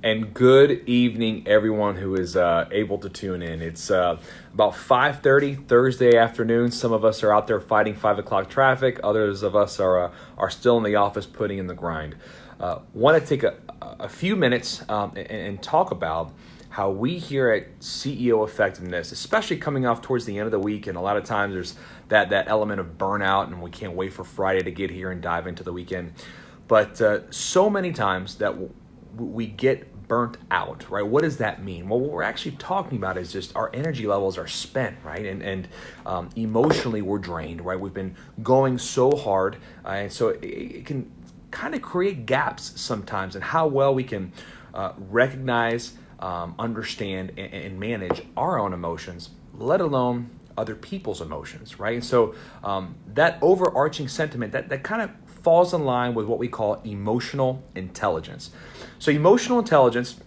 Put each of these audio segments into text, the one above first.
And good evening, everyone who is able to tune in. It's about 5:30 Thursday afternoon. Some of us are out there fighting 5 o'clock traffic. Others of us are still in the office putting in the grind. Want to take a few minutes and talk about how we here at CEO Effectiveness, especially coming off towards the end of the week, and a lot of times there's that element of burnout, and we can't wait for Friday to get here and dive into the weekend. But so many times that we get burnt out, right? What does that mean? Well, what we're actually talking about is just our energy levels are spent, right? And emotionally we're drained, right? We've been going so hard, and so it can kind of create gaps sometimes in how well we can recognize, understand, and manage our own emotions, let alone other people's emotions, right? And so that overarching sentiment that kind of falls in line with what we call emotional intelligence. So emotional intelligence,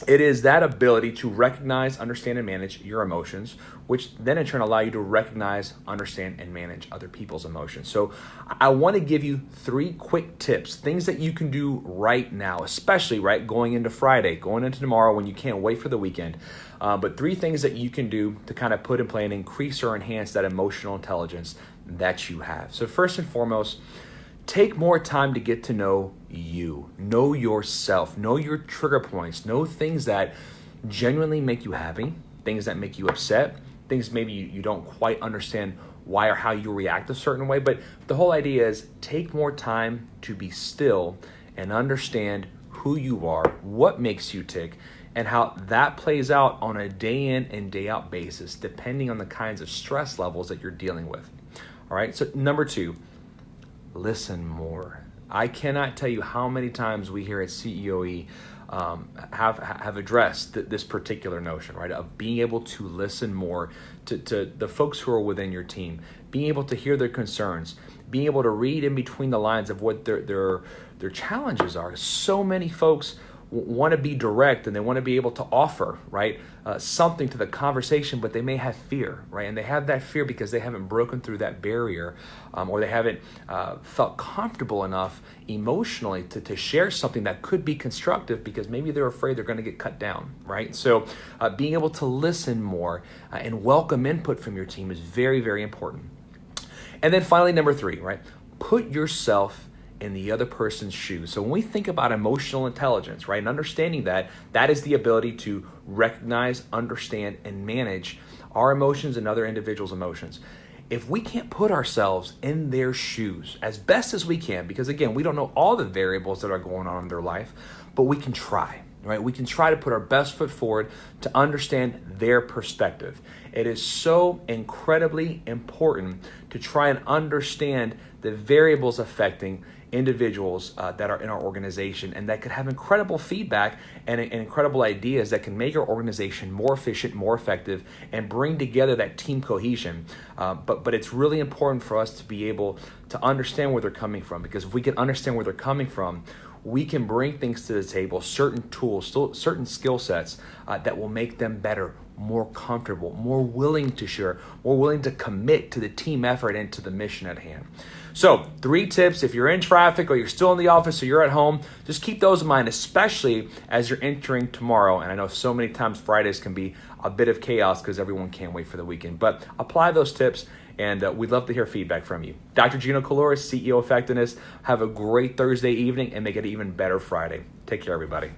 it is that ability to recognize, understand, and manage your emotions, which then in turn allow you to recognize, understand, and manage other people's emotions. So I want to give you 3 quick tips, things that you can do right now, especially right going into Friday, going into tomorrow when you can't wait for the weekend. But 3 things that you can do to kind of put in play and increase or enhance that emotional intelligence that you have. So first and foremost, take more time to get to know you, know yourself, know your trigger points, know things that genuinely make you happy, things that make you upset, things maybe you don't quite understand why or how you react a certain way. But the whole idea is take more time to be still and understand who you are, what makes you tick, and how that plays out on a day in and day out basis, depending on the kinds of stress levels that you're dealing with. All right, so number 2, listen more. I cannot tell you how many times we here at CEOE have addressed this particular notion, right, of being able to listen more to the folks who are within your team, being able to hear their concerns, being able to read in between the lines of what their challenges are. So many folks want to be direct and they want to be able to offer, right, something to the conversation, but they may have fear, right? And they have that fear because they haven't broken through that barrier, or they haven't felt comfortable enough emotionally to share something that could be constructive because maybe they're afraid they're going to get cut down, right? So being able to listen more and welcome input from your team is very, very important. And then finally, number 3, right? Put yourself in the other person's shoes. So when we think about emotional intelligence, right, and understanding that is the ability to recognize, understand, and manage our emotions and other individuals' emotions. If we can't put ourselves in their shoes as best as we can, because again, we don't know all the variables that are going on in their life, but we can try, right? We can try to put our best foot forward to understand their perspective. It is so incredibly important to try and understand the variables affecting individuals that are in our organization, and that could have incredible feedback and incredible ideas that can make our organization more efficient, more effective, and bring together that team cohesion. But it's really important for us to be able to understand where they're coming from, because if we can understand where they're coming from, we can bring things to the table, certain tools, certain skill sets that will make them better, more comfortable, more willing to share, more willing to commit to the team effort and to the mission at hand. So 3 tips: if you're in traffic or you're still in the office or you're at home, just keep those in mind, especially as you're entering tomorrow. And I know so many times Fridays can be a bit of chaos because everyone can't wait for the weekend. But apply those tips, and we'd love to hear feedback from you. Dr. Gino Collura, CEO Effectiveness. Have a great Thursday evening and make it an even better Friday. Take care, everybody.